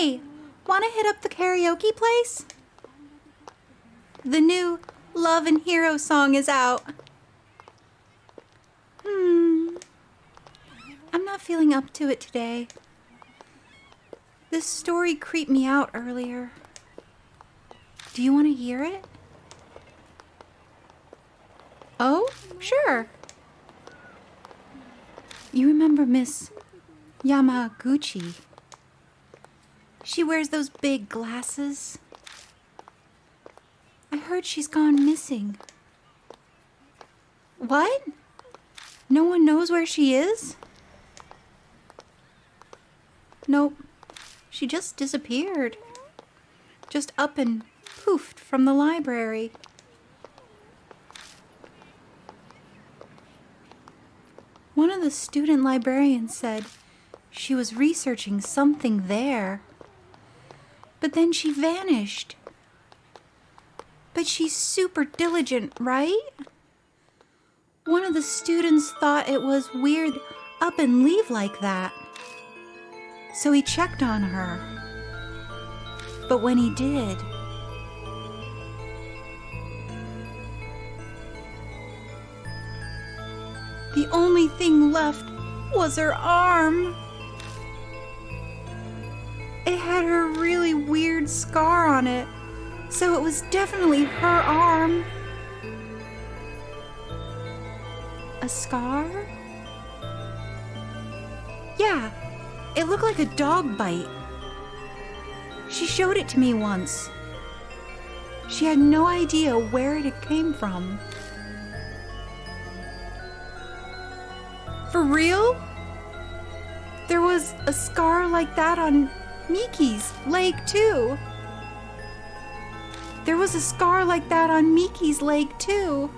Hey, want to hit up the karaoke place? The new Love and Hero song is out. I'm not feeling up to it today. This story creeped me out earlier. Do you want to hear it? Oh, sure. You remember Miss Yamaguchi? She wears those big glasses. I heard she's gone missing. What? No one knows where she is? Nope. She just disappeared. Just up and poofed from the library. One of the student librarians said she was researching something there. But then she vanished. But she's super diligent, right? One of the students thought it was weird up and leave like that. So he checked on her. But when he did, the only thing left was her arm. It had her really weird scar on it, so it was definitely her arm. A scar? Yeah, it looked like a dog bite. She showed it to me once. She had no idea where it came from. For real? There was a scar like that on Miki's leg too. There was a scar like that on Miki's leg too.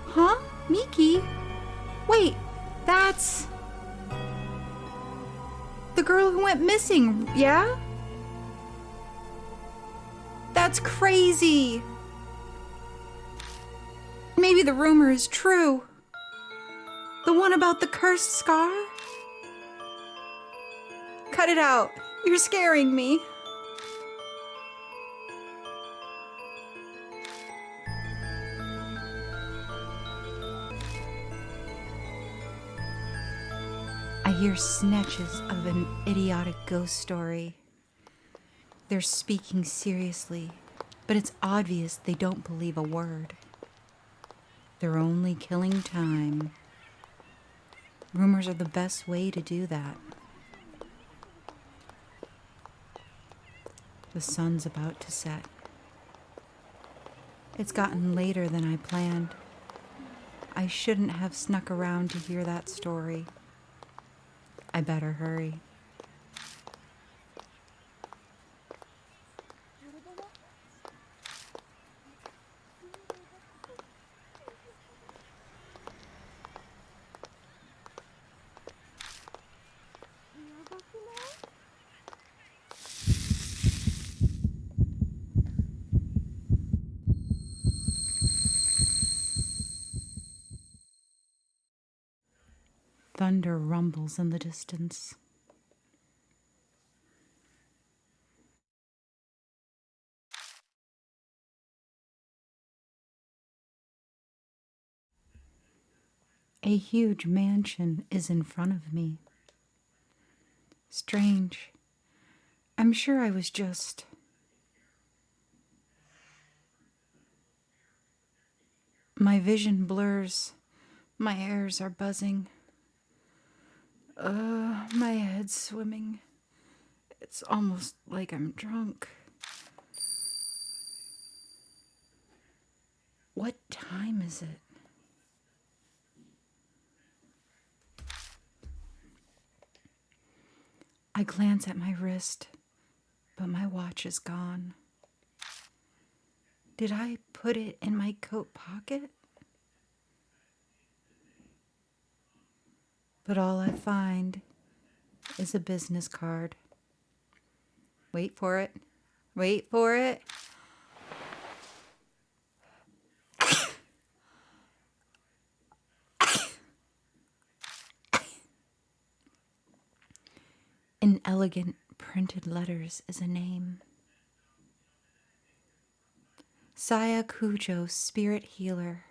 Huh? Miki? Wait, that's the girl who went missing, yeah? That's crazy. Maybe the rumor is true. The one about the cursed scar? Cut it out. You're scaring me. I hear snatches of an idiotic ghost story. They're speaking seriously, but it's obvious they don't believe a word. They're only killing time. Rumors are the best way to do that. The sun's about to set. It's gotten later than I planned. I shouldn't have snuck around to hear that story. I better hurry. Thunder rumbles in the distance. A huge mansion is in front of me. Strange. I'm sure I was just... My vision blurs. My ears are buzzing. My head's swimming. It's almost like I'm drunk. What time is it? I glance at my wrist, but my watch is gone. Did I put it in my coat pocket? But all I find is a business card. Wait for it. Wait for it. In elegant printed letters is a name. Saya Cujo, Spirit Healer.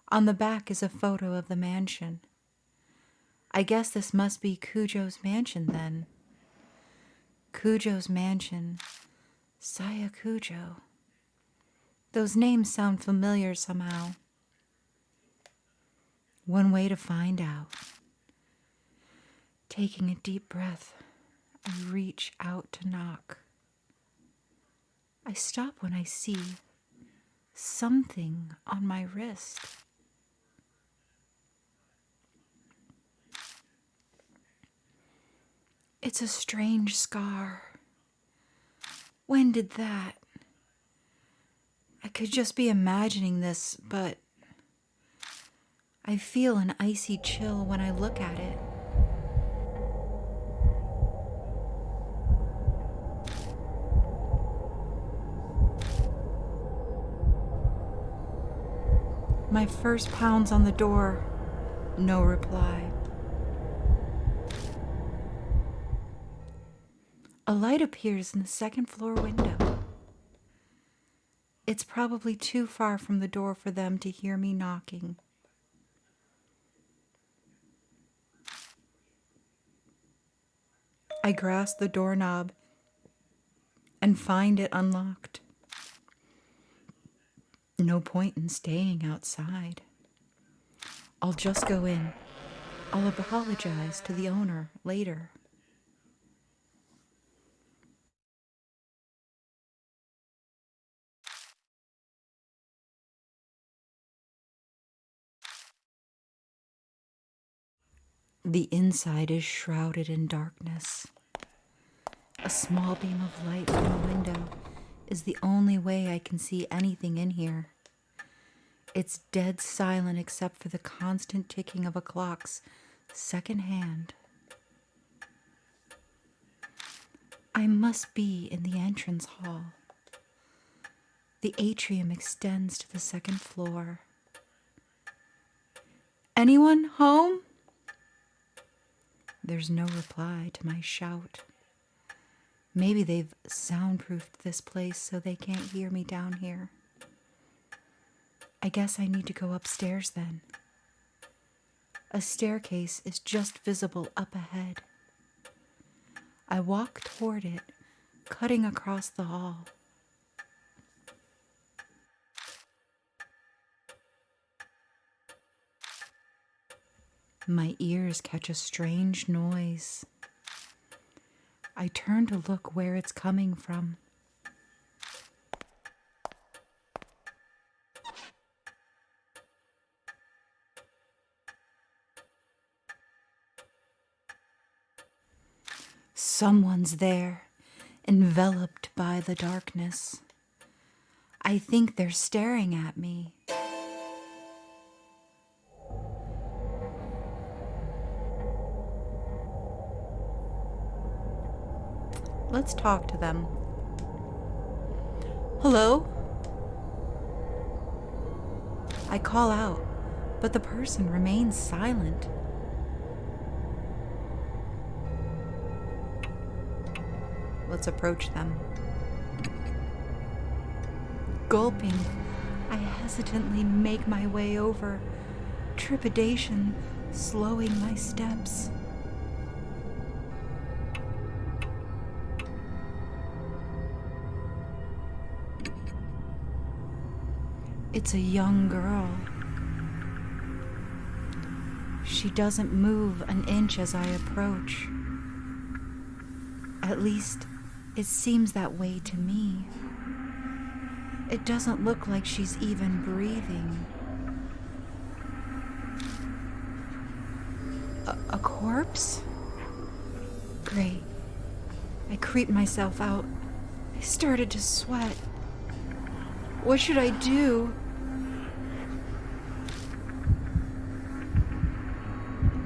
On the back is a photo of the mansion. I guess this must be Cujo's mansion then. Cujo's mansion, Saya Cujo. Those names sound familiar somehow. One way to find out. Taking a deep breath, I reach out to knock. I stop when I see something on my wrist. It's a strange scar. When did that? I could just be imagining this, but I feel an icy chill when I look at it. My first pounds on the door, no reply. A light appears in the second floor window. It's probably too far from the door for them to hear me knocking. I grasp the doorknob and find it unlocked. No point in staying outside. I'll just go in. I'll apologize to the owner later. The inside is shrouded in darkness. A small beam of light from the window is the only way I can see anything in here. It's dead silent except for the constant ticking of a clock's second hand. I must be in the entrance hall. The atrium extends to the second floor. Anyone home? There's no reply to my shout. Maybe they've soundproofed this place so they can't hear me down here. I guess I need to go upstairs then. A staircase is just visible up ahead. I walk toward it, cutting across the hall. My ears catch a strange noise. I turn to look where it's coming from. Someone's there, enveloped by the darkness. I think they're staring at me. Let's talk to them. Hello? I call out, but the person remains silent. Let's approach them. Gulping, I hesitantly make my way over, trepidation slowing my steps. It's a young girl. She doesn't move an inch as I approach. At least, it seems that way to me. It doesn't look like she's even breathing. A corpse? Great. I creeped myself out. I started to sweat. What should I do?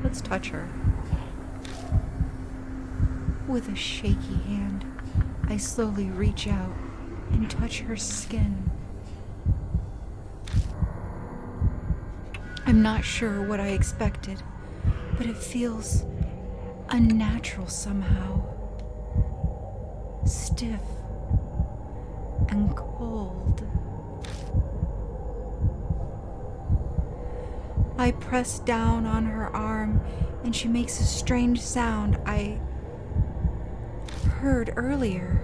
Let's touch her. With a shaky hand, I slowly reach out and touch her skin. I'm not sure what I expected, but it feels unnatural somehow. Stiff and cold. I press down on her arm and she makes a strange sound I heard earlier.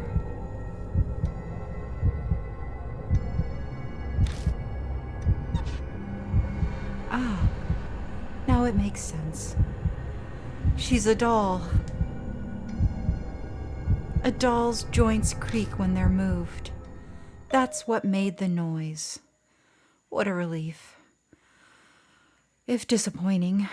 Ah, now it makes sense. She's a doll. A doll's joints creak when they're moved. That's what made the noise. What a relief. If disappointing.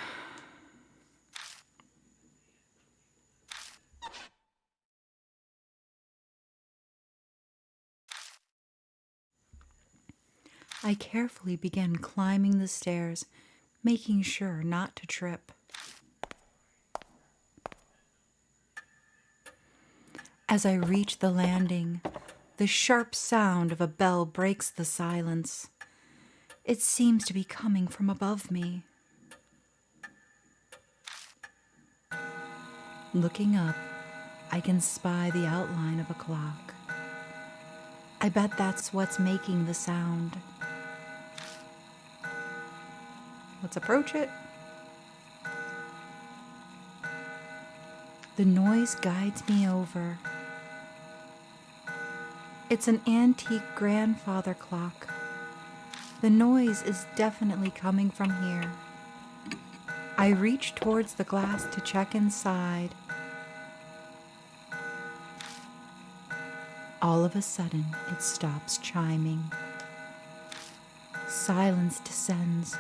I carefully begin climbing the stairs, making sure not to trip. As I reach the landing, the sharp sound of a bell breaks the silence. It seems to be coming from above me. Looking up, I can spy the outline of a clock. I bet that's what's making the sound. Let's approach it. The noise guides me over. It's an antique grandfather clock. The noise is definitely coming from here. I reach towards the glass to check inside. All of a sudden, it stops chiming. Silence descends,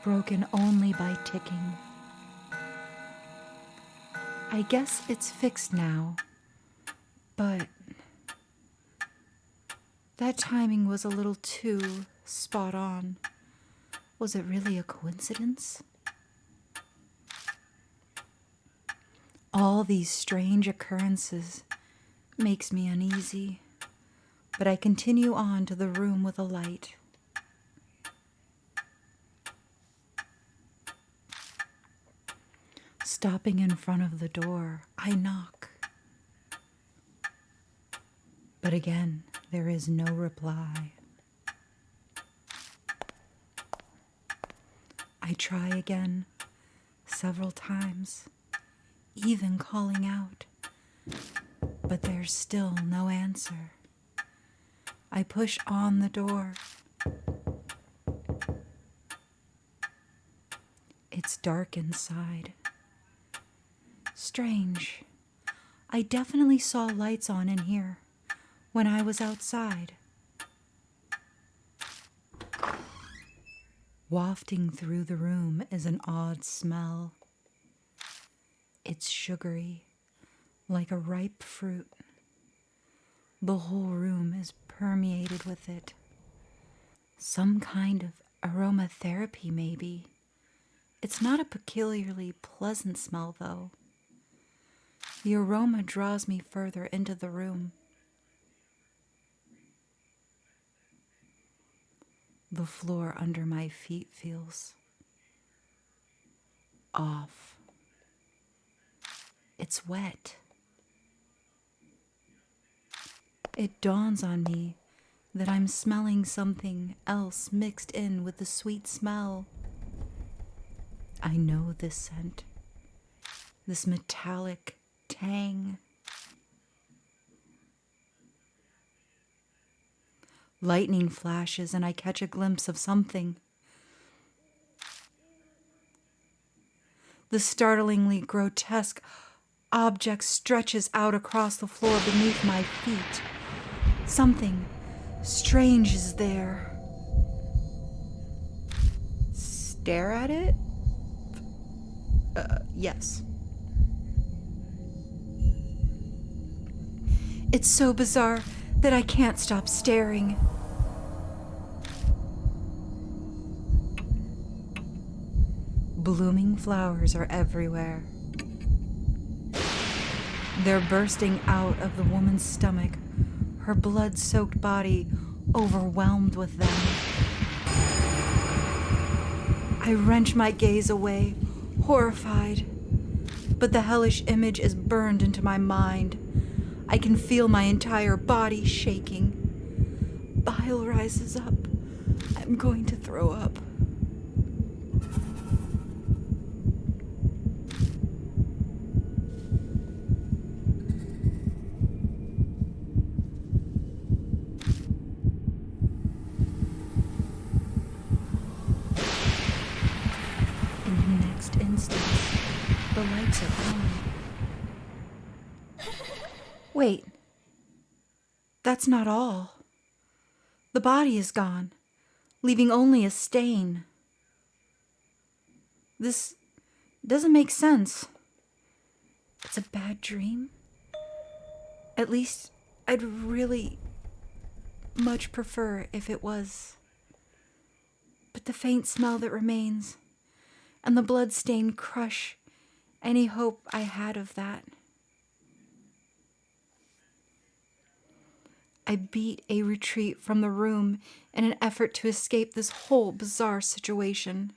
broken only by ticking. I guess it's fixed now, but that timing was a little too spot on. Was it really a coincidence? All these strange occurrences makes me uneasy, but I continue on to the room with a light. Stopping in front of the door, I knock. But again, there is no reply. I try again, several times, even calling out, but there's still no answer. I push on the door. It's dark inside. Strange. I definitely saw lights on in here when I was outside. Wafting through the room is an odd smell. It's sugary, like a ripe fruit. The whole room is permeated with it. Some kind of aromatherapy, maybe. It's not a peculiarly pleasant smell, though. The aroma draws me further into the room. The floor under my feet feels off. It's wet. It dawns on me that I'm smelling something else mixed in with the sweet smell. I know this scent, this metallic tang. Lightning flashes and I catch a glimpse of something. The startlingly grotesque object stretches out across the floor beneath my feet. Something strange is there. Stare at it? Yes. It's so bizarre that I can't stop staring. Blooming flowers are everywhere. They're bursting out of the woman's stomach, her blood-soaked body overwhelmed with them. I wrench my gaze away, horrified. but the hellish image is burned into my mind. I can feel my entire body shaking. Bile rises up. I'm going to throw up. In the next instant, the lights are on. Wait. That's not all. The body is gone, leaving only a stain. This doesn't make sense. It's a bad dream? At least I'd really much prefer if it was. But the faint smell that remains and the blood stain crush any hope I had of that. I beat a retreat from the room in an effort to escape this whole bizarre situation.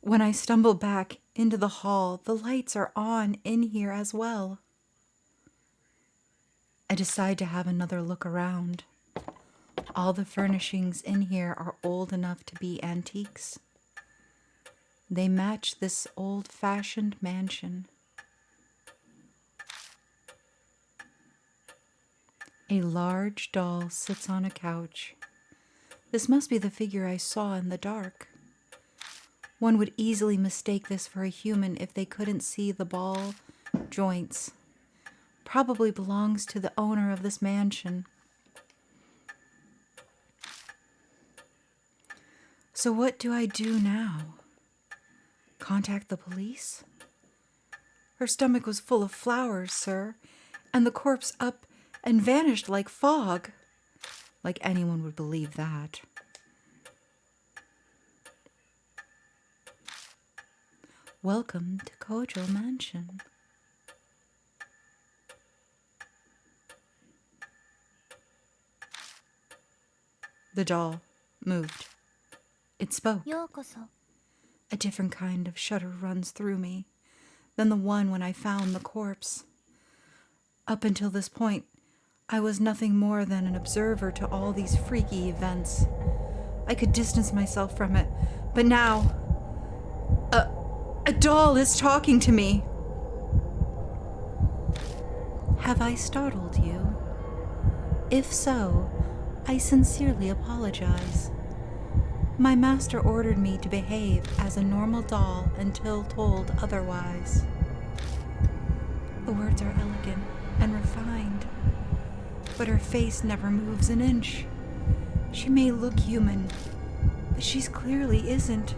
When I stumble back into the hall, the lights are on in here as well. I decide to have another look around. All the furnishings in here are old enough to be antiques. They match this old-fashioned mansion. A large doll sits on a couch. This must be the figure I saw in the dark. One would easily mistake this for a human if they couldn't see the ball joints. Probably belongs to the owner of this mansion. So what do I do now? Contact the police? Her stomach was full of flowers, sir, and the corpse up and vanished like fog. Like anyone would believe that. Welcome to Kojo Mansion. The doll moved. It spoke. A different kind of shudder runs through me than the one when I found the corpse. Up until this point, I was nothing more than an observer to all these freaky events. I could distance myself from it, but now, a doll is talking to me. Have I startled you? If so, I sincerely apologize. My master ordered me to behave as a normal doll until told otherwise. The words are elegant and refined, but her face never moves an inch. She may look human, but she clearly isn't.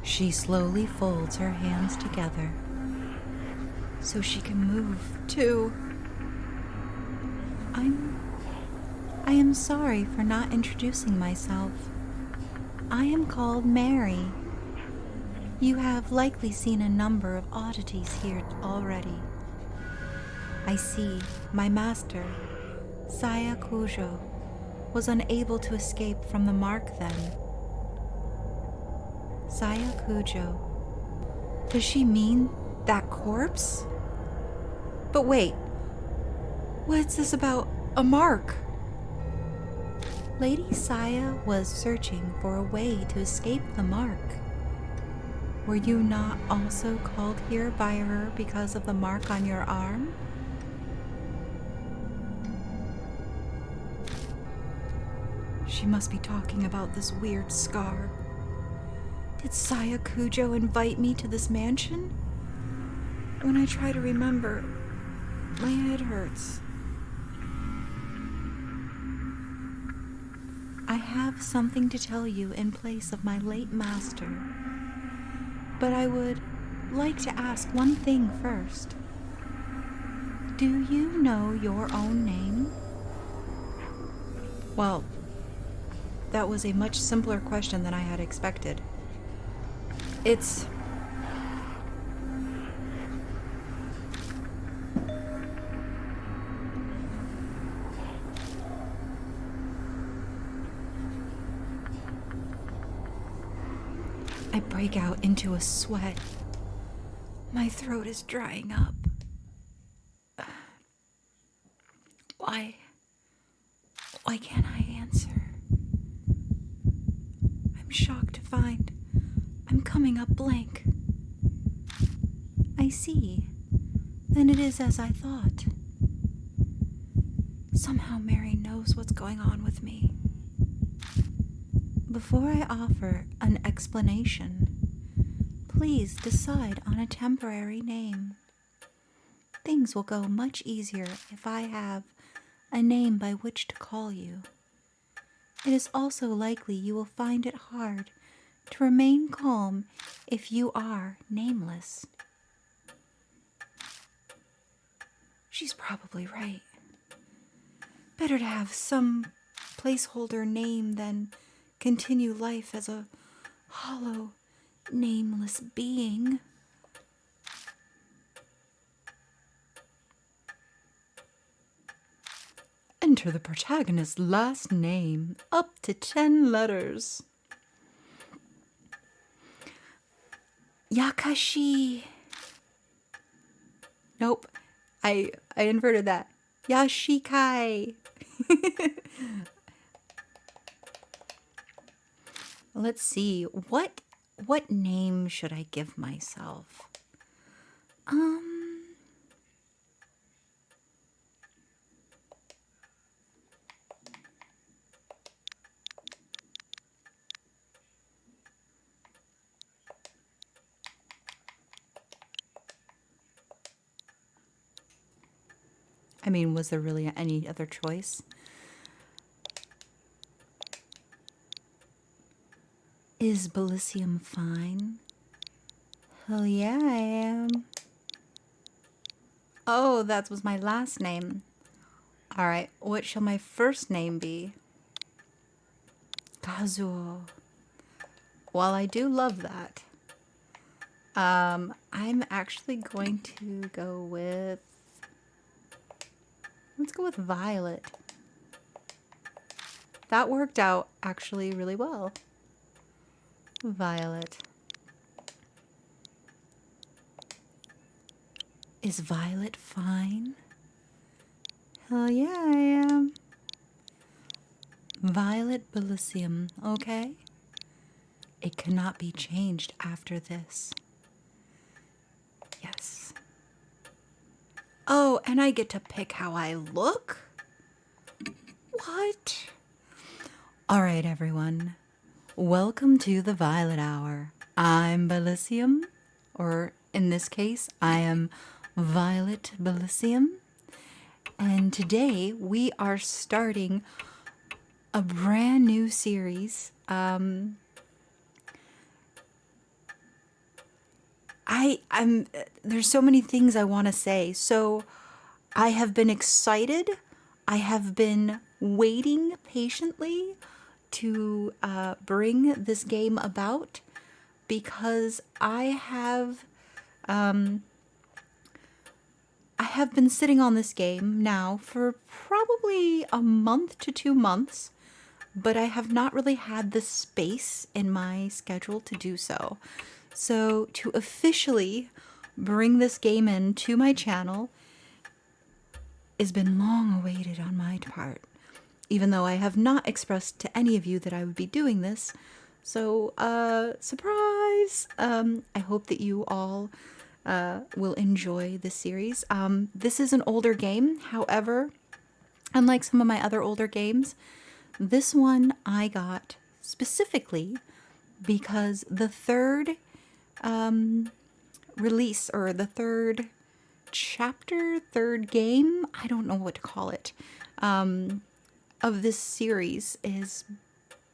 She slowly folds her hands together so she can move, too. I am sorry for not introducing myself. I am called Mary. You have likely seen a number of oddities here already. I see my master, Saya Kujo, was unable to escape from the mark then. Saya Kujo. Does she mean that corpse? But wait, what's this about a mark? Lady Saya was searching for a way to escape the mark. Were you not also called here by her because of the mark on your arm? She must be talking about this weird scar. Did Saya Kujo invite me to this mansion? When I try to remember, my head hurts. I have something to tell you in place of my late master, but I would like to ask one thing first. Do you know your own name? Well, that was a much simpler question than I had expected. It's... I break out into a sweat. My throat is drying up. Why can't I answer? I'm shocked to find I'm coming up blank. I see. Then it is as I thought. Somehow Mary knows what's going on with me. Before I offer an explanation, please decide on a temporary name. Things will go much easier if I have a name by which to call you. It is also likely you will find it hard to remain calm if you are nameless. She's probably right. Better to have some placeholder name than continue life as a hollow, nameless being. Enter the protagonist's last name, up to 10 letters. Yakashi. Nope, I inverted that. Yashikai. Let's see, what name should I give myself? I mean, was there really any other choice? Is Bilicium fine? Hell yeah, I am. Oh, that was my last name. Alright, what shall my first name be? Kazuo. Well, I do love that. I'm actually going to go with... Let's go with Violet. That worked out actually really well. Violet. Is Violet fine? Hell yeah, I am. Violet Bilicium, okay? It cannot be changed after this. Yes. Oh, and I get to pick how I look? What? All right, everyone. Welcome to the Violet Hour. I'm Bilicium, or in this case, I am Violet Bilicium. And today we are starting a brand new series. There's so many things I want to say. So I have been excited. I have been waiting patiently to bring this game about because I have been sitting on this game now for probably a month to 2 months, but I have not really had the space in my schedule to do so. So to officially bring this game into my channel has been long awaited on my part, even though I have not expressed to any of you that I would be doing this. So, surprise! I hope that you all will enjoy this series. This is an older game. However, unlike some of my other older games, this one I got specifically because the third release, or the third chapter, third game, I don't know what to call it, of this series is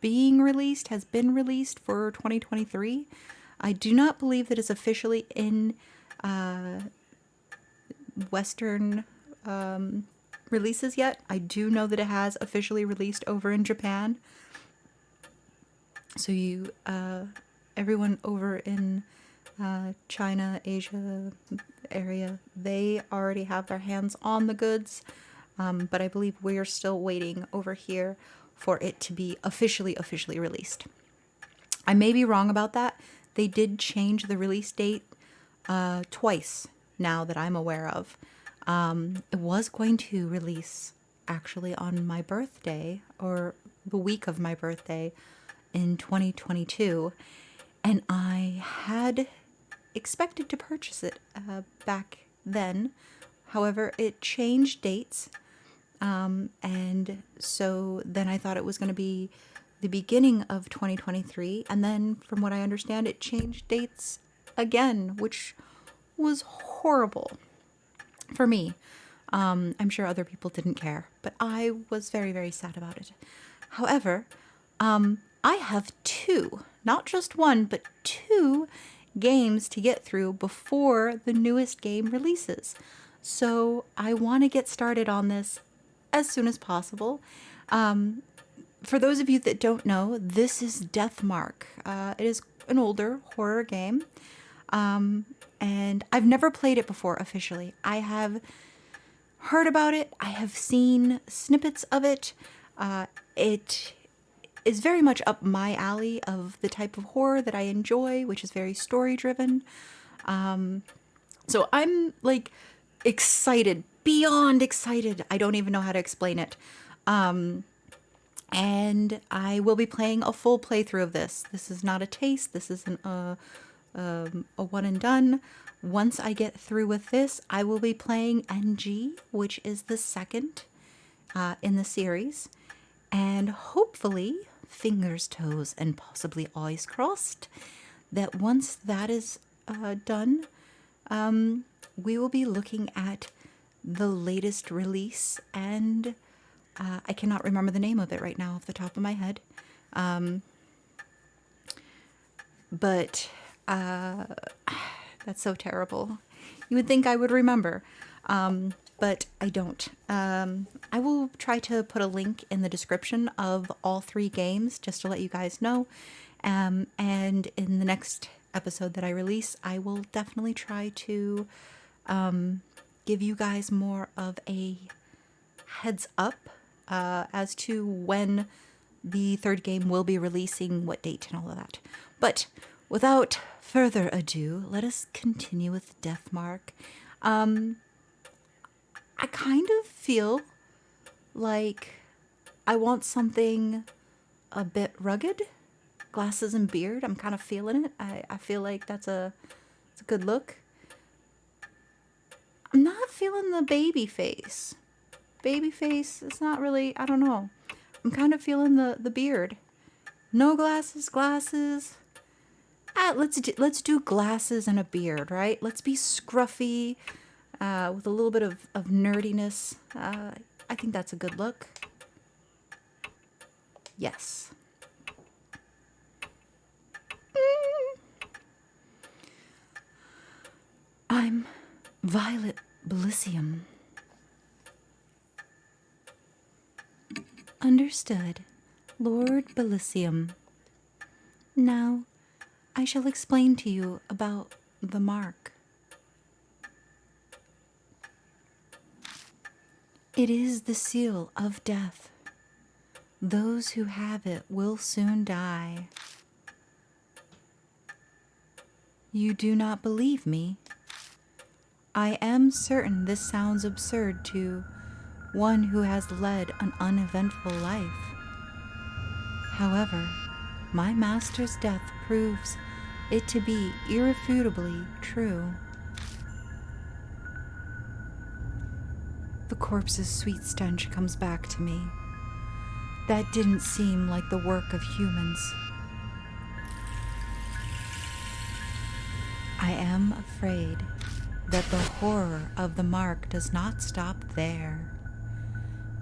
has been released for 2023. I do not believe that it's officially in Western releases yet. I do know that it has officially released over in Japan. So everyone over in China, Asia area, they already have their hands on the goods. But I believe we're still waiting over here for it to be officially released. I may be wrong about that. They did change the release date twice now that I'm aware of. It was going to release actually on my birthday, or the week of my birthday in 2022, and I had expected to purchase it back then. However, it changed dates, and so then I thought it was going to be the beginning of 2023, and then from what I understand, it changed dates again, which was horrible for me. I'm sure other people didn't care, but I was very, very sad about it. However, I have two, not just one, but two games to get through before the newest game releases. So I want to get started on this as soon as possible. For those of you that don't know, this is Deathmark. It is an older horror game, and I've never played it before officially. I have heard about it. I have seen snippets of it. It is very much up my alley of the type of horror that I enjoy, which is very story-driven. So I'm like excited, beyond excited. I don't even know how to explain it. And I will be playing a full playthrough of this. This is not a taste. This isn't a one and done. Once I get through with this, I will be playing NG, which is the second in the series. And hopefully, fingers, toes, and possibly eyes crossed, that once that is done, we will be looking at the latest release, and I cannot remember the name of it right now off the top of my head. But that's so terrible. You would think I would remember, but I don't. I will try to put a link in the description of all three games just to let you guys know. And in the next episode that I release, I will definitely try to give you guys more of a heads up as to when the third game will be releasing, what date, and all of that. But without further ado, let us continue with Deathmark. I kind of feel like I want something a bit rugged. Glasses and beard, I'm kind of feeling it. I feel like it's a good look. I'm not feeling the baby face. Baby face, it's not really, I don't know. I'm kind of feeling the beard. No glasses. Let's do glasses and a beard, right? Let's be scruffy with a little bit of nerdiness. I think that's a good look. Yes. I'm Violet Bilicium. Understood, Lord Bilicium. Now, I shall explain to you about the mark. It is the seal of death. Those who have it will soon die. You do not believe me? I am certain this sounds absurd to one who has led an uneventful life. However, my master's death proves it to be irrefutably true. The corpse's sweet stench comes back to me. That didn't seem like the work of humans. I am afraid that the horror of the mark does not stop there.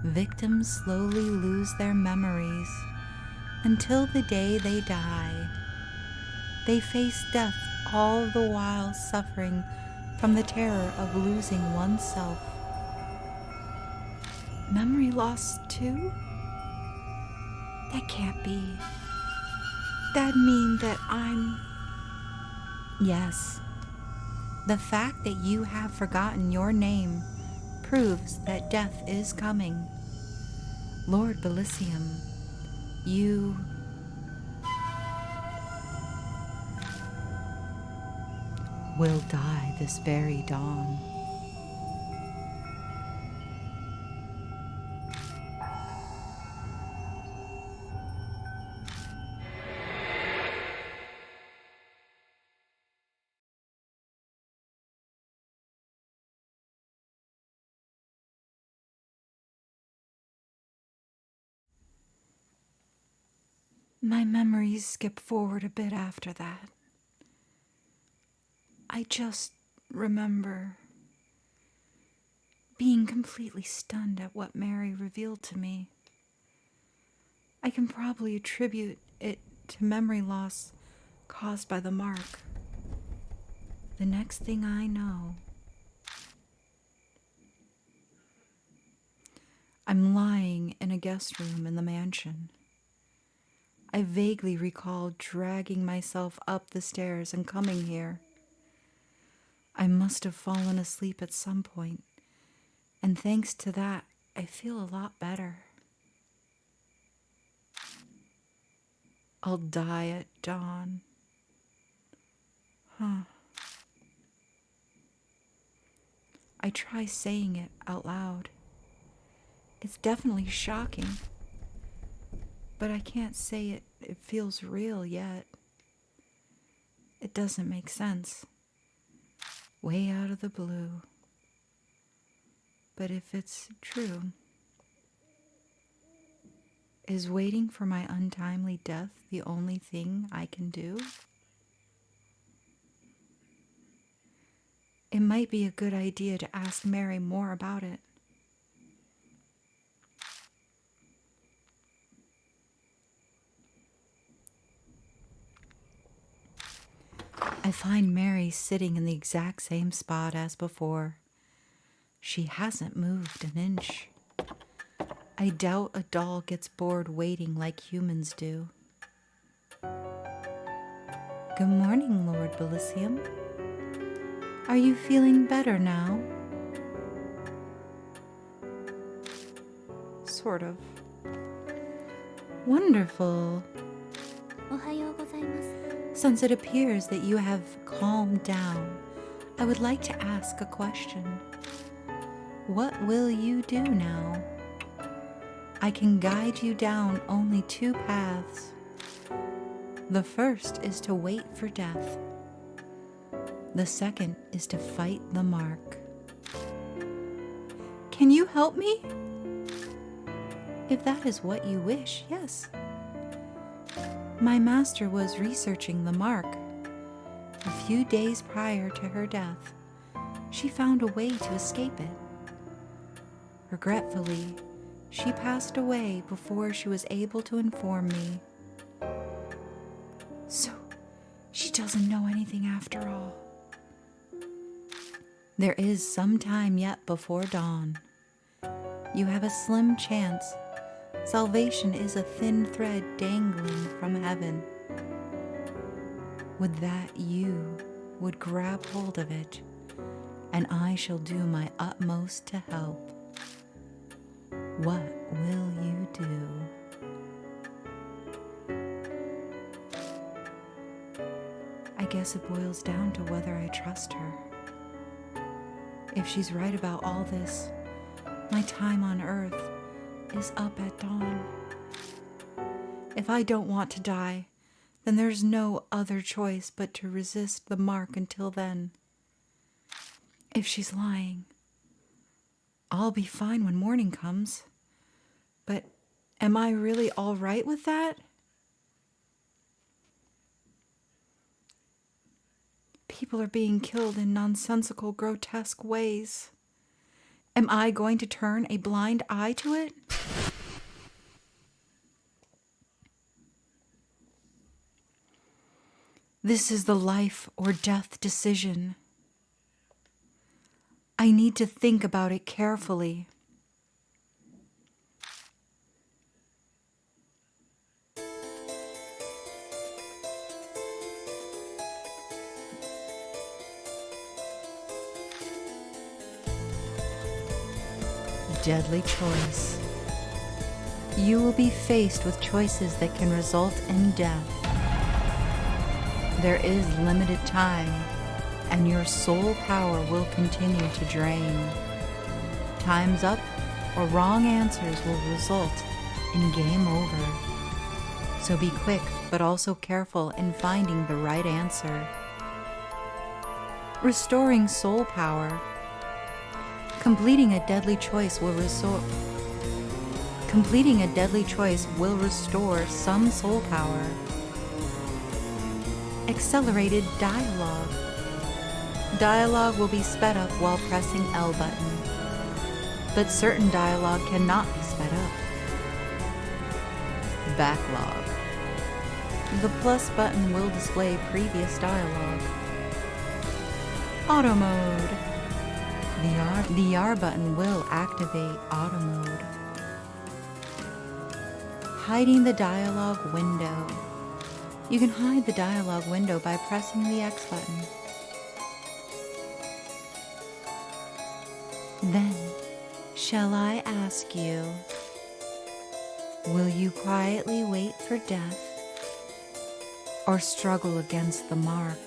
Victims slowly lose their memories, until the day they die. They face death all the while suffering from the terror of losing oneself. Memory loss too? That can't be. That'd mean that I'm... Yes. The fact that you have forgotten your name proves that death is coming. Lord Bilicium, you... will die this very dawn. My memories skip forward a bit after that. I just remember being completely stunned at what Mary revealed to me. I can probably attribute it to memory loss caused by the mark. The next thing I know, I'm lying in a guest room in the mansion. I vaguely recall dragging myself up the stairs and coming here. I must have fallen asleep at some point, and thanks to that, I feel a lot better. I'll die at dawn. I try saying it out loud. It's definitely shocking, but I can't say it feels real yet. It doesn't make sense. Way out of the blue. But if it's true, is waiting for my untimely death the only thing I can do? It might be a good idea to ask Mary more about it. I find Mary sitting in the exact same spot as before. She hasn't moved an inch. I doubt a doll gets bored waiting like humans do. Good morning, Lord Bilicium. Are you feeling better now? Sort of. Wonderful. Since it appears that you have calmed down, I would like to ask a question. What will you do now? I can guide you down only two paths. The first is to wait for death. The second is to fight the mark. Can you help me? If that is what you wish, yes. My master was researching the mark. A few days prior to her death, she found a way to escape it. Regretfully, she passed away before she was able to inform me. So, she doesn't know anything after all. There is some time yet before dawn. You have a slim chance. Salvation is a thin thread dangling from heaven. Would that you would grab hold of it, and I shall do my utmost to help. What will you do? I guess it boils down to whether I trust her. If she's right about all this, my time on earth is up at dawn. If I don't want to die, then there's no other choice but to resist the mark until then. If she's lying, I'll be fine when morning comes. But am I really all right with that? People are being killed in nonsensical, grotesque ways. Am I going to turn a blind eye to it? This is the life or death decision. I need to think about it carefully. Deadly choice. You will be faced with choices that can result in death. There is limited time, and your soul power will continue to drain. Time's up, or wrong answers will result in game over. So be quick, but also careful in finding the right answer. Restoring soul power. Completing a deadly choice will restore some soul power. Accelerated dialogue. Dialogue will be sped up while pressing L button, but certain dialogue cannot be sped up. Backlog. The plus button will display previous dialogue. Auto mode. The R button will activate auto mode. Hiding the dialogue window. You can hide the dialogue window by pressing the X button. Then, shall I ask you, will you quietly wait for death or struggle against the mark?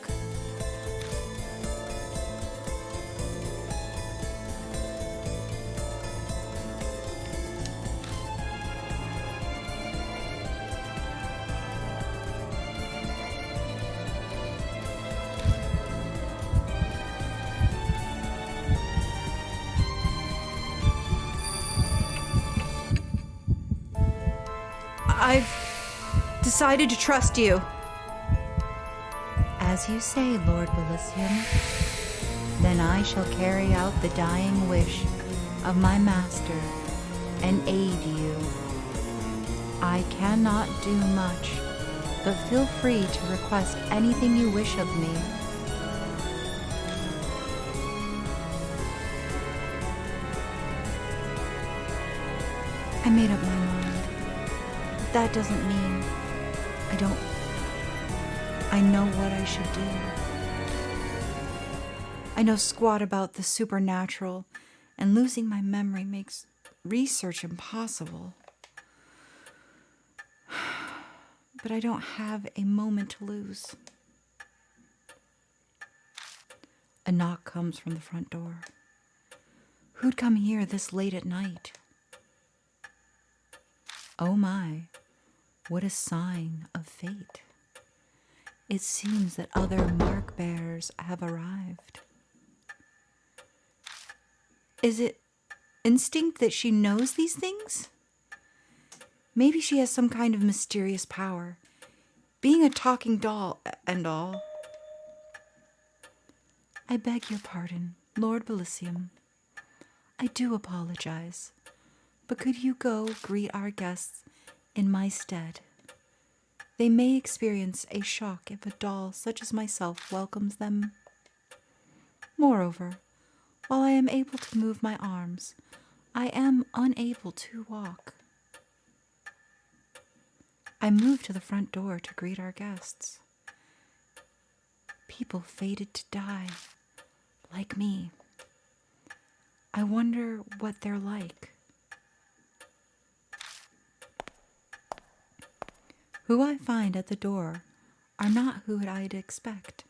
I've decided to trust you. As you say, Lord Bilicium, then I shall carry out the dying wish of my master and aid you. I cannot do much, but feel free to request anything you wish of me. I made up my mind. That doesn't mean I know what I should do. I know squat about the supernatural, and losing my memory makes research impossible. But I don't have a moment to lose. A knock comes from the front door. Who'd come here this late at night? Oh my. What a sign of fate. It seems that other mark bearers have arrived. Is it instinct that she knows these things? Maybe she has some kind of mysterious power, being a talking doll and all. I beg your pardon, Lord Bilicium. I do apologize, but could you go greet our guests in my stead? They may experience a shock if a doll such as myself welcomes them. Moreover, while I am able to move my arms, I am unable to walk. I move to the front door to greet our guests. People fated to die, like me. I wonder what they're like. Who I find at the door are not who I'd expect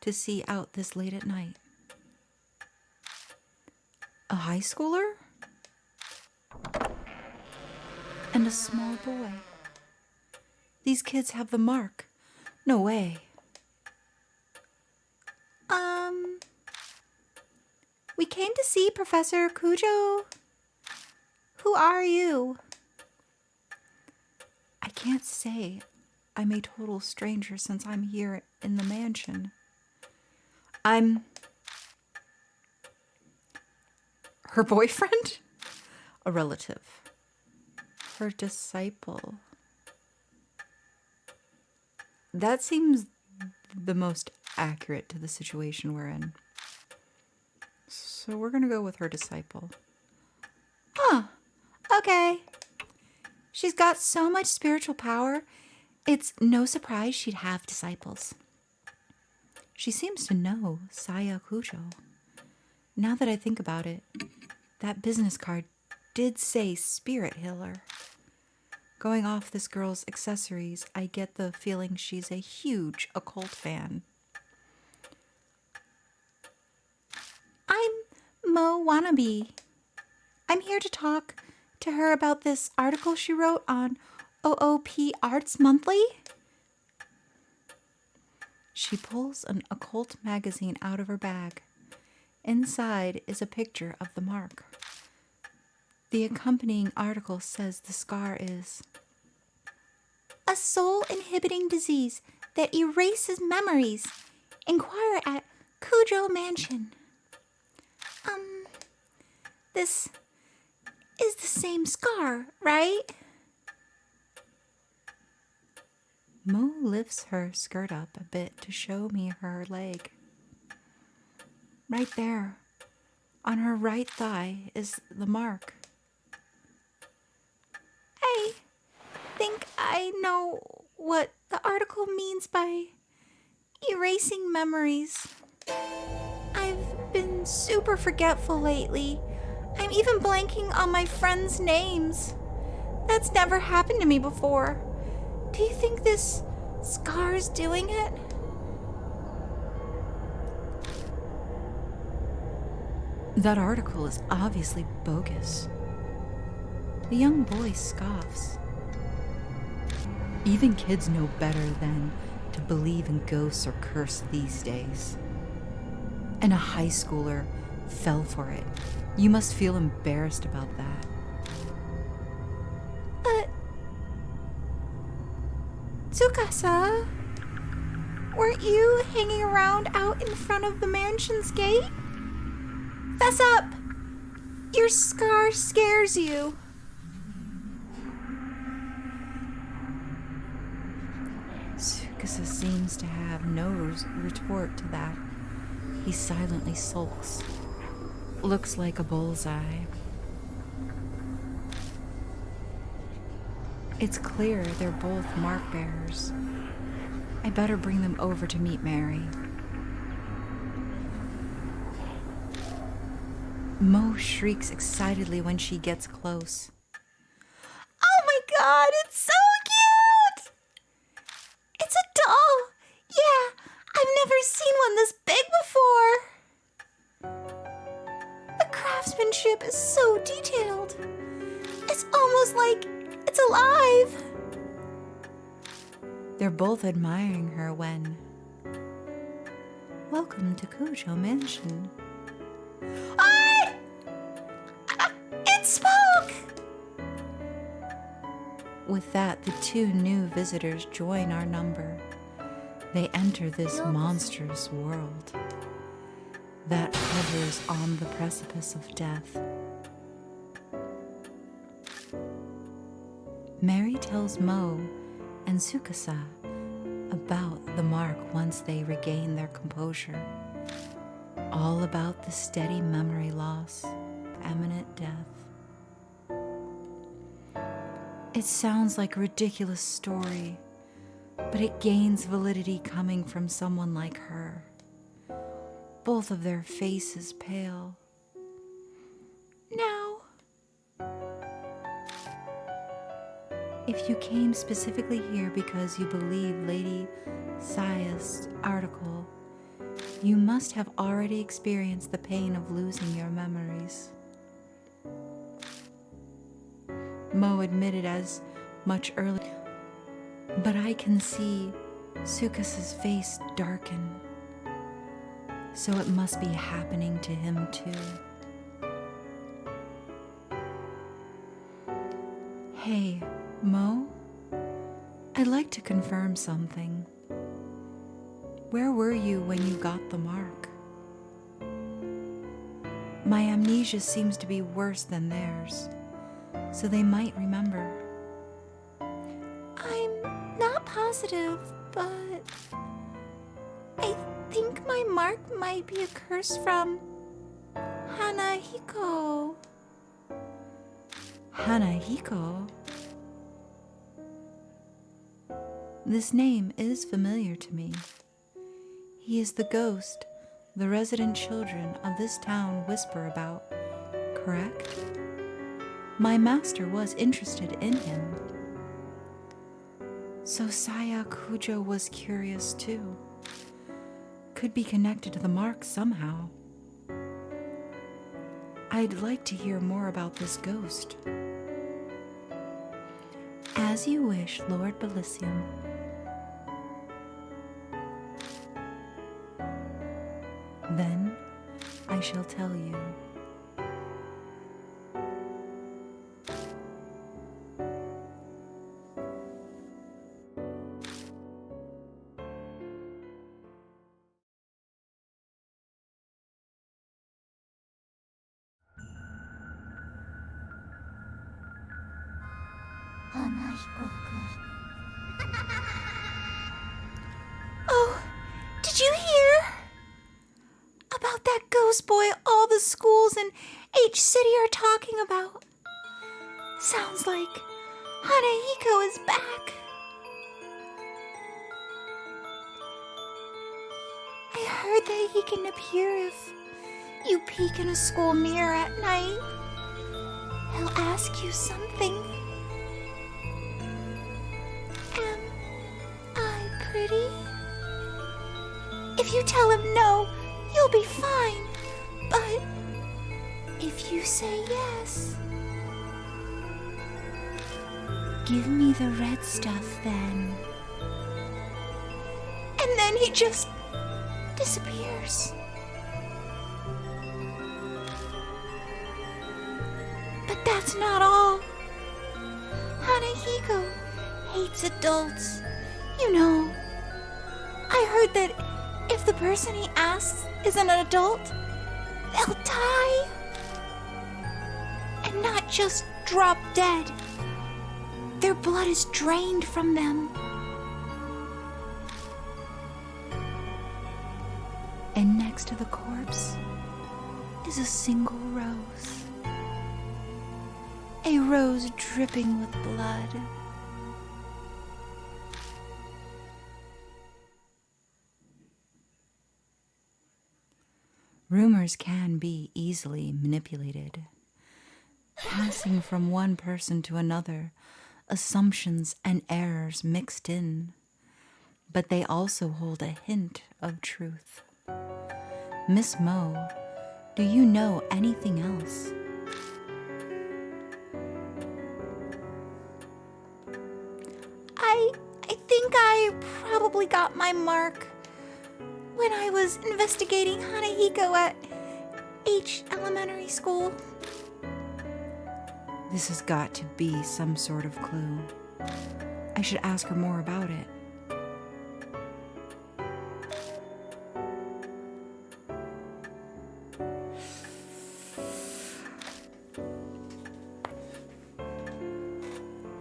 to see out this late at night. A high schooler? And a small boy. These kids have the mark. No way. We came to see Professor Cujo. Who are you? I can't say I'm a total stranger since I'm here in the mansion. I'm her boyfriend? A relative. Her disciple. That seems the most accurate to the situation we're in. So we're going to go with her disciple. Huh. Okay. She's got so much spiritual power, it's no surprise she'd have disciples. She seems to know Saya Kujo. Now that I think about it, that business card did say spirit healer. Going off this girl's accessories, I get the feeling she's a huge occult fan. I'm Mo Wannabe. I'm here to talk to her about this article she wrote on OOP Arts Monthly. She pulls an occult magazine out of her bag. Inside is a picture of the mark. The accompanying article says the scar is a soul-inhibiting disease that erases memories. Inquire at Cujo Mansion. This is the same scar, right? Mo lifts her skirt up a bit to show me her leg. Right there, on her right thigh, is the mark. I think I know what the article means by erasing memories. I've been super forgetful lately. I'm even blanking on my friends' names. That's never happened to me before. Do you think this scar's doing it? That article is obviously bogus. The young boy scoffs. Even kids know better than to believe in ghosts or curse these days. And a high schooler fell for it. You must feel embarrassed about that. Tsukasa, weren't you hanging around out in front of the mansion's gate? Fess up! Your scar scares you. Tsukasa seems to have no retort to that. He silently sulks. Looks like a bullseye. It's clear they're both mark bearers. I better bring them over to meet Mary. Mo shrieks excitedly when she gets close. Oh my god, it's so cute! It's a doll! Yeah, I've never seen one this big before! The craftsmanship is so detailed. It's almost like it's alive. They're both admiring her when... Welcome to Cujo Mansion. Ah! It spoke! With that, the two new visitors join our number. They enter this monstrous world that hovers on the precipice of death. Mary tells Mo and Tsukasa about the mark once they regain their composure. All about the steady memory loss, imminent death. It sounds like a ridiculous story, but it gains validity coming from someone like her. Both of their faces pale. Now, if you came specifically here because you believe Lady Saya's article, you must have already experienced the pain of losing your memories. Mo admitted as much earlier, but I can see Tsukasa's face darken. So it must be happening to him too. Hey, Mo, I'd like to confirm something. Where were you when you got the mark? My amnesia seems to be worse than theirs, so they might remember. I'm not positive, but my mark might be a curse from Hanahiko. Hanahiko? This name is familiar to me. He is the ghost the resident children of this town whisper about, correct? My master was interested in him. So Saya Kujo was curious too. Could be connected to the mark somehow. I'd like to hear more about this ghost. As you wish, Lord Bilicium. Then I shall tell you. Oh, did you hear? About that ghost boy all the schools in H City are talking about. Sounds like Hanahiko is back. I heard that he can appear if you peek in a school mirror at night. He'll ask you something. Am I pretty? If you tell him no, you'll be fine. But if you say yes, give me the red stuff then. And then he just disappears. But that's not all. Hanahiko hates adults. You know, I heard that if the person he asks is an adult, they'll die. And not just drop dead. Their blood is drained from them. And next to the corpse is a single rose. A rose dripping with blood. Rumors can be easily manipulated, passing from one person to another, assumptions and errors mixed in, but they also hold a hint of truth. Miss Mo, do you know anything else? I think I probably got my mark when I was investigating Hanahiko at H Elementary School. This has got to be some sort of clue. I should ask her more about it.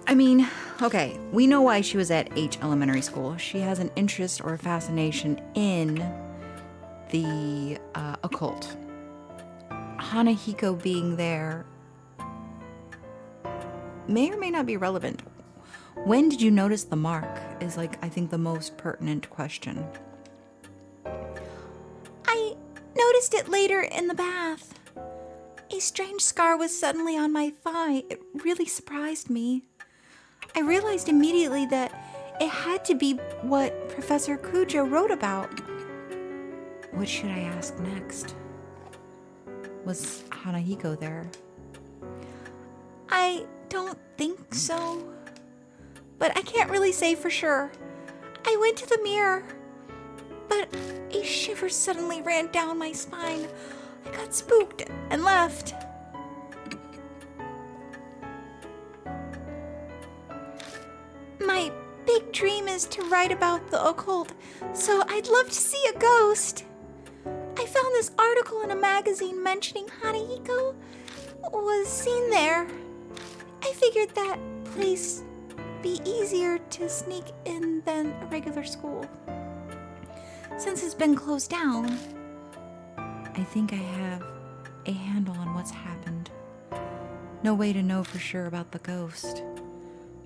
I mean, okay, we know why she was at H Elementary School. She has an interest or a fascination in the occult. Hanahiko being there may or may not be relevant. When did you notice the mark is like, I think, the most pertinent question. I noticed it later in the bath. A strange scar was suddenly on my thigh. It really surprised me. I realized immediately that it had to be what Professor Kujo wrote about. What should I ask next? Was Hanahiko there? I don't think so. But I can't really say for sure. I went to the mirror, but a shiver suddenly ran down my spine. I got spooked and left. My big dream is to write about the occult, so I'd love to see a ghost. I found this article in a magazine mentioning Hanahiko was seen there. I figured that place be easier to sneak in than a regular school. since it's been closed down. I think I have a handle on what's happened. No way to know for sure about the ghost,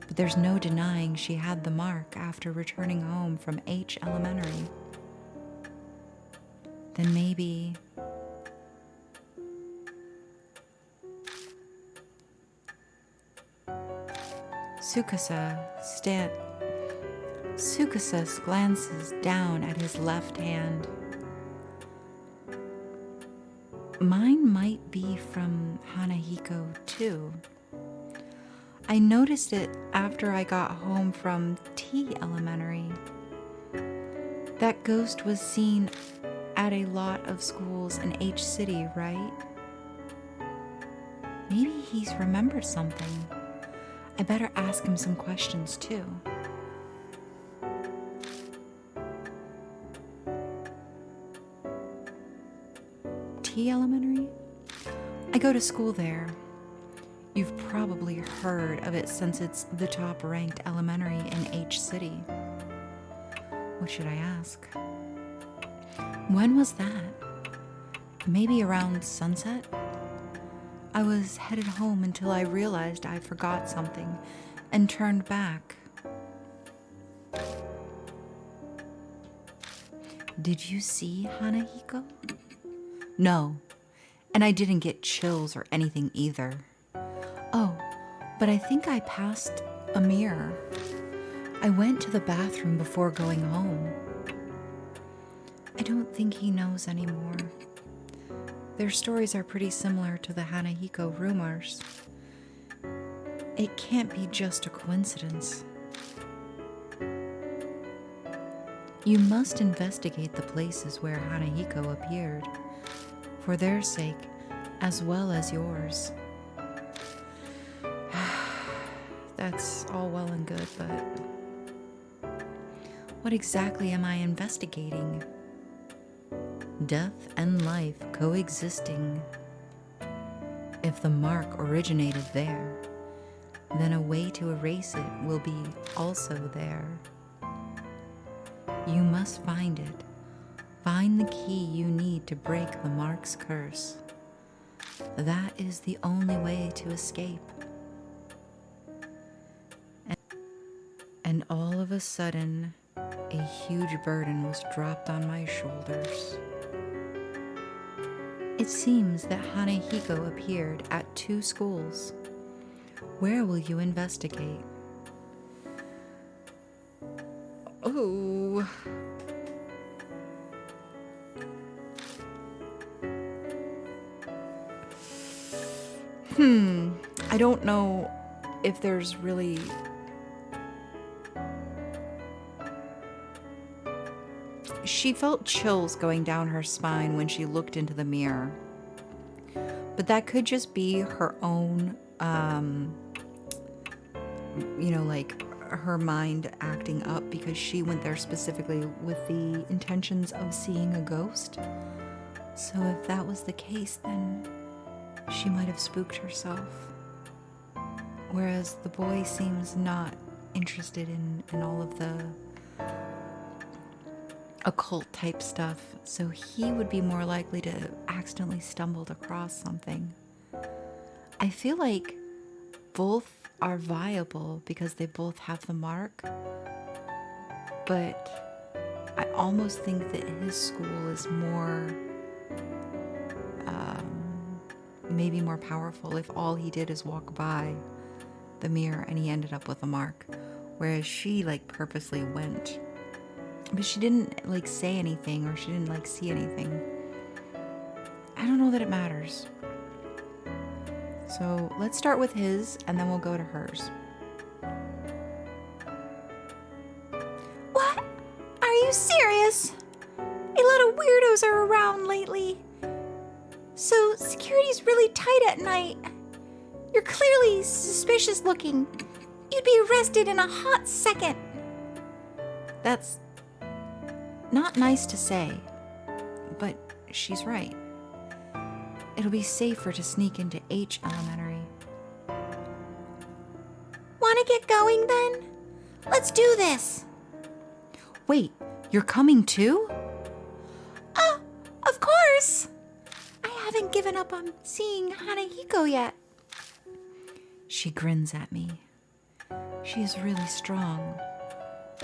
but there's no denying she had the mark after returning home from H Elementary. Then maybe... Tsukasa glances down at his left hand. Mine might be from Hanahiko, too. I noticed it after I got home from T Elementary. That ghost was seen at a lot of schools in H City, right? Maybe he's remembered something. I better ask him some questions, too. T Elementary? I go to school there. You've probably heard of it since it's the top-ranked elementary in H City. What should I ask? When was that? Maybe around sunset? I was headed home until I realized I forgot something and turned back. Did you see Hanahiko? No, and I didn't get chills or anything either. Oh, but I think I passed a mirror. I went to the bathroom before going home. I don't think he knows anymore. Their stories are pretty similar to the Hanahiko rumors. It can't be just a coincidence. You must investigate the places where Hanahiko appeared, for their sake as well as yours. That's all well and good, but what exactly am I investigating? Death and life coexisting. If the mark originated there, then a way to erase it will be also there. You must find it. Find the key you need to break the mark's curse. That is the only way to escape. And all of a sudden, a huge burden was dropped on my shoulders. It seems that Hanahiko appeared at 2 schools. Where will you investigate? Oh. I don't know if there's really... She felt chills going down her spine when she looked into the mirror. But that could just be her own, like her mind acting up because she went there specifically with the intentions of seeing a ghost. So if that was the case, then she might have spooked herself. Whereas the boy seems not interested in all of the occult type stuff, so he would be more likely to accidentally stumbled across something. I feel like both are viable because they both have the mark, but I almost think that his school is more maybe more powerful if all he did is walk by the mirror and he ended up with a mark, whereas she purposely went. But she didn't say anything, or she didn't see anything. I don't know that it matters. So let's start with his, and then we'll go to hers. What? Are you serious? A lot of weirdos are around lately. So security's really tight at night. You're clearly suspicious looking. You'd be arrested in a hot second. That's not nice to say, but she's right. It'll be safer to sneak into H Elementary. Wanna get going then? Let's do this. Wait, you're coming too? haven't given up on seeing Hanahiko yet. She grins at me. She is really strong.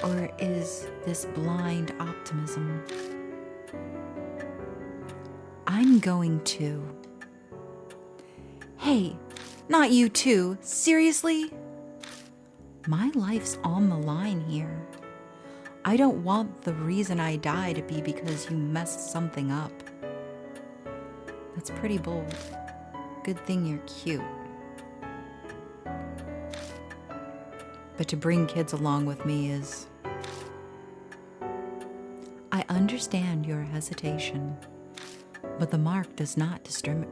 Or is this blind optimism? I'm going to. Hey, not you too. Seriously? My life's on the line here. I don't want the reason I die to be because you messed something up. That's pretty bold. Good thing you're cute. But to bring kids along with me is... I understand your hesitation, but the mark does not discriminate.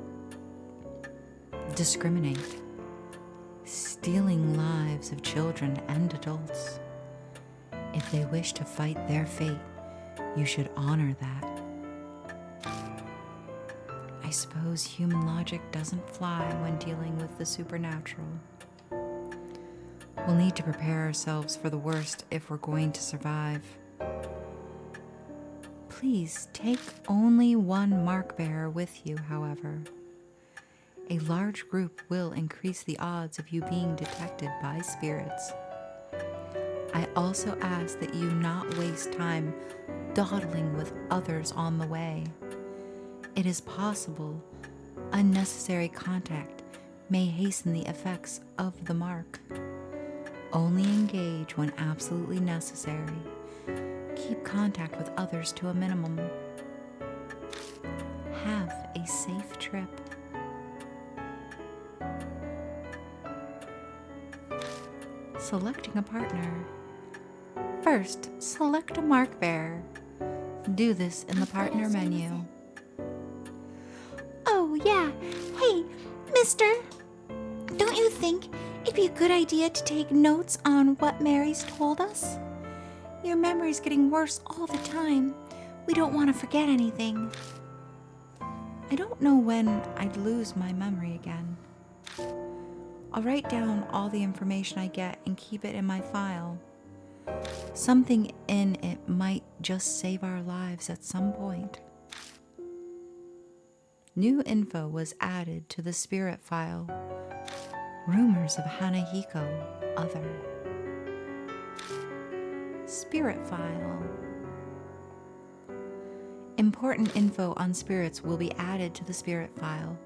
Stealing lives of children and adults. If they wish to fight their fate, you should honor that. I suppose human logic doesn't fly when dealing with the supernatural. We'll need to prepare ourselves for the worst if we're going to survive. Please take only one mark bearer with you, however. A large group will increase the odds of you being detected by spirits. I also ask that you not waste time dawdling with others on the way. It is possible unnecessary contact may hasten the effects of the mark. Only engage when absolutely necessary. Keep contact with others to a minimum. Have a safe trip. Selecting a partner. First, select a mark bearer. Do this in the partner menu. Oh, yeah. Hey, mister, don't you think it'd be a good idea to take notes on what Mary's told us? Your memory's getting worse all the time. We don't want to forget anything. I don't know when I'd lose my memory again. I'll write down all the information I get and keep it in my file. Something in it might just save our lives at some point. New info was added to the spirit file. Rumors of Hanahiko, other. Spirit file. Important info on spirits will be added to the spirit file.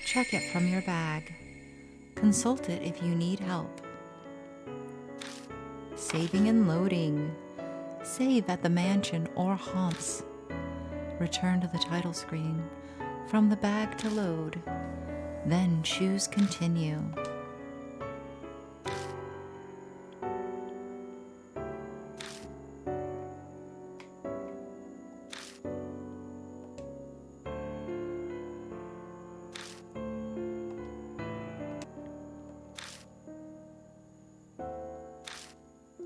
Check it from your bag. Consult it if you need help. Saving and loading. Save at the mansion or haunts. Return to the title screen. From the bag to load. Then choose continue.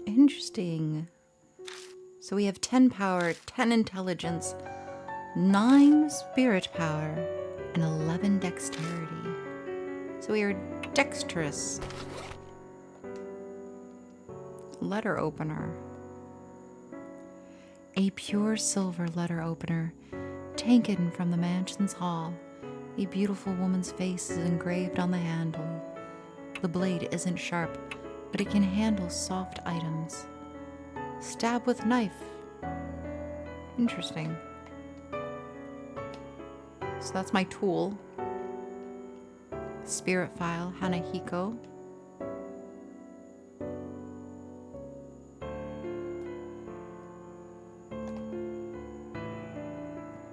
Interesting. So we have 10 power, 10 intelligence, 9 spirit power, and 11 dexterity. So we are dexterous. Letter opener. A pure silver letter opener, taken from the mansion's hall. A beautiful woman's face is engraved on the handle. The blade isn't sharp, but it can handle soft items. Stab with knife. Interesting. So that's my tool. Spirit file, Hanahiko.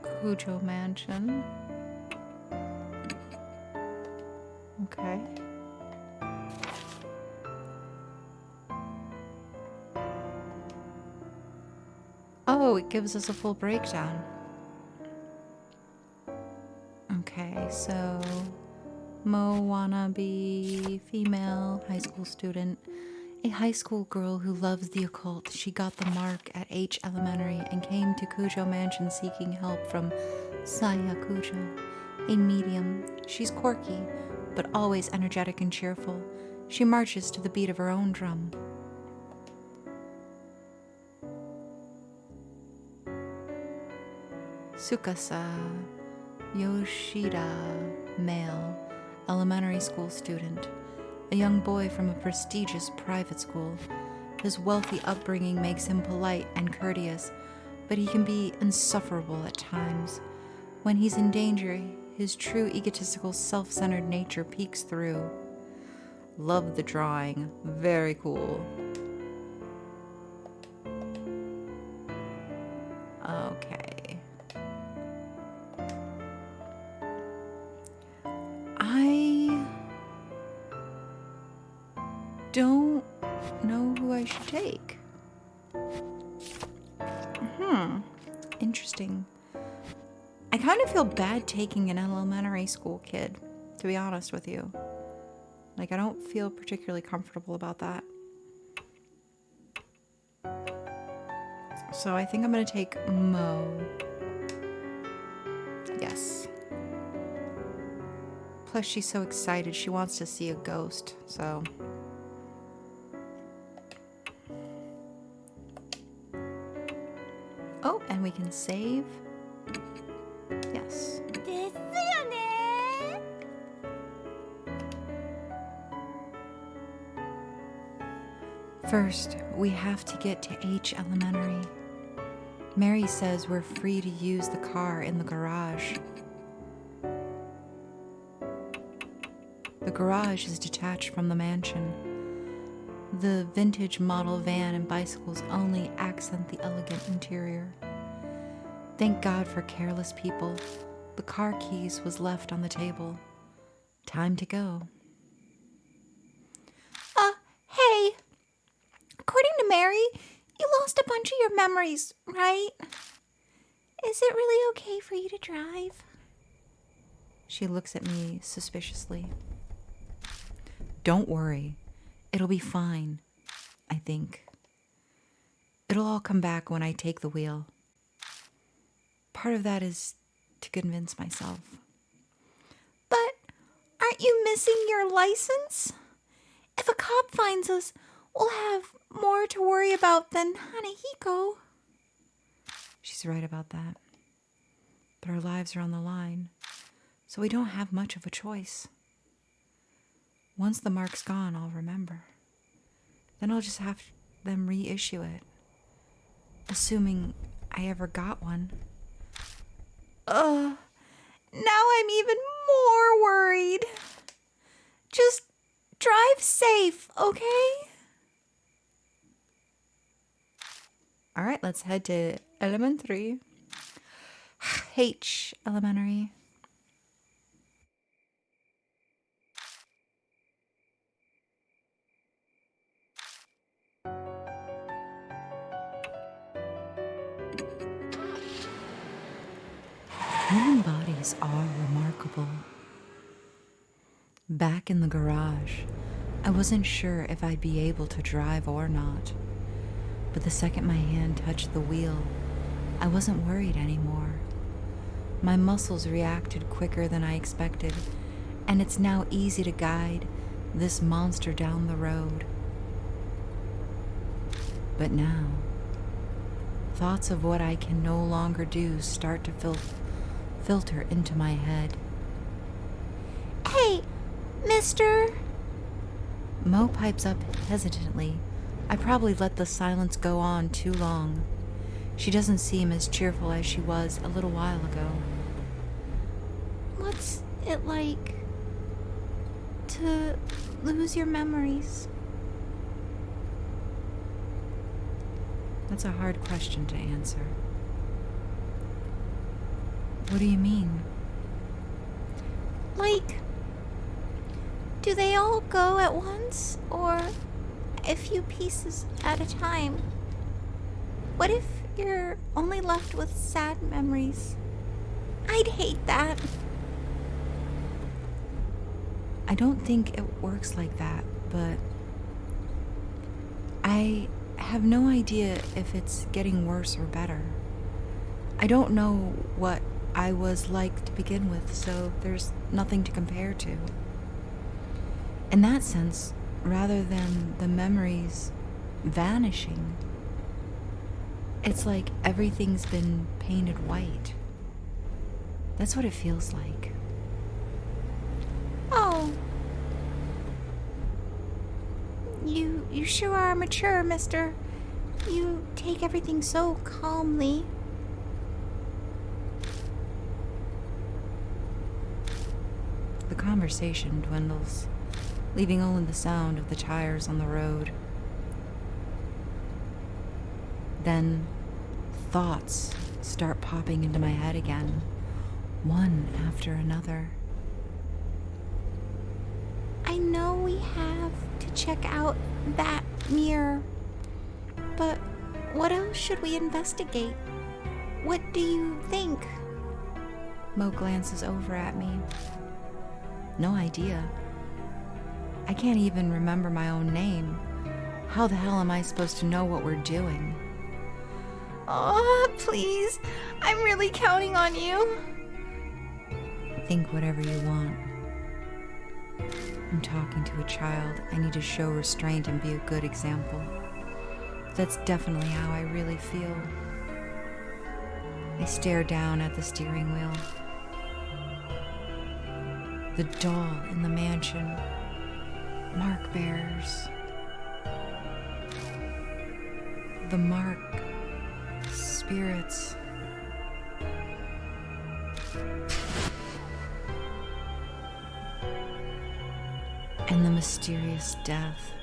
Kujo Mansion. Okay. Oh, it gives us a full breakdown. Okay, so Mo wannabe female high school student. A high school girl who loves the occult. She got the mark at H Elementary and came to Kujo Mansion seeking help from Saya Kujo, a medium. She's quirky, but always energetic and cheerful. She marches to the beat of her own drum. Tsukasa, Yoshida, male, elementary school student, a young boy from a prestigious private school. His wealthy upbringing makes him polite and courteous, but he can be insufferable at times. When he's in danger, his true egotistical, self-centered nature peeks through. Love the drawing. Very cool. Okay. I don't know who I should take. Interesting. I kind of feel bad taking an elementary school kid, to be honest with you. Like, I don't feel particularly comfortable about that. So I think I'm going to take Mo. Yes. Plus, she's so excited. She wants to see a ghost, so... Oh, and we can save. Yes. First, we have to get to H Elementary. Mary says we're free to use the car in the garage. The garage is detached from the mansion. The vintage model van and bicycles only accent the elegant interior. Thank God for careless people. The car keys was left on the table. Time to go. Hey. According to Mary, you lost a bunch of your memories, right? Is it really okay for you to drive? She looks at me suspiciously. Don't worry. It'll be fine, I think. It'll all come back when I take the wheel. Part of that is to convince myself. But aren't you missing your license? If a cop finds us, we'll have more to worry about than Hanahiko. She's right about that. But our lives are on the line, so we don't have much of a choice. Once the mark's gone, I'll remember. Then I'll just have them reissue it. Assuming I ever got one. Now I'm even more worried. Just drive safe, okay? All right, let's head to elementary. H Elementary. Human bodies are remarkable. Back in the garage, I wasn't sure if I'd be able to drive or not. But the second my hand touched the wheel, I wasn't worried anymore. My muscles reacted quicker than I expected, and it's now easy to guide this monster down the road. But now, thoughts of what I can no longer do start to filter into my head. Hey, mister! Mo pipes up hesitantly. I probably let the silence go on too long. She doesn't seem as cheerful as she was a little while ago. What's it like to lose your memories? That's a hard question to answer. What do you mean? Like, do they all go at once, or a few pieces at a time? What if you're only left with sad memories? I'd hate that. I don't think it works like that, but I have no idea if it's getting worse or better. I don't know what I was like to begin with, so there's nothing to compare to. In that sense, rather than the memories vanishing, it's like everything's been painted white. That's what it feels like. Oh. You sure are mature, mister. You take everything so calmly. The conversation dwindles, leaving only the sound of the tires on the road. Then, thoughts start popping into my head again, one after another. I know we have to check out that mirror, but what else should we investigate? What do you think? Mo glances over at me. No idea. I can't even remember my own name. How the hell am I supposed to know what we're doing? Oh, please. I'm really counting on you. Think whatever you want. I'm talking to a child. I need to show restraint and be a good example. That's definitely how I really feel. I stare down at the steering wheel. The doll in the mansion. Mark bearers. The mark spirits. And the mysterious death.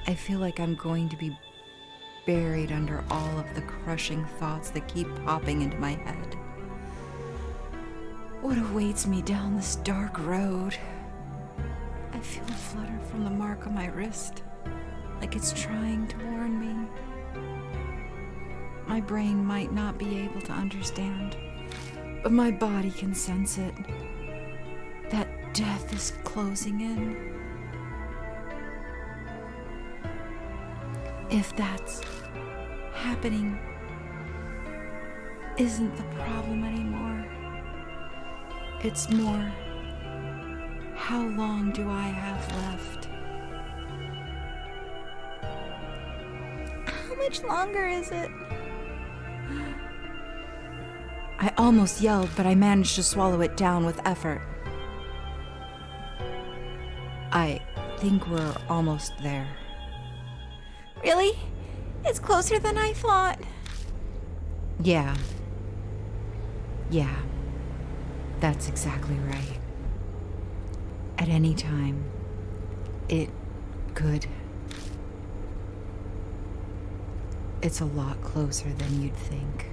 I feel like I'm going to be buried under all of the crushing thoughts that keep popping into my head. What awaits me down this dark road? I feel a flutter from the mark on my wrist, like it's trying to warn me. My brain might not be able to understand, but my body can sense it. That death is closing in. If that's happening isn't the problem anymore. It's more, how long do I have left? How much longer is it? I almost yelled, but I managed to swallow it down with effort. I think we're almost there. Really? It's closer than I thought. Yeah. That's exactly right. At any time, it could. It's a lot closer than you'd think.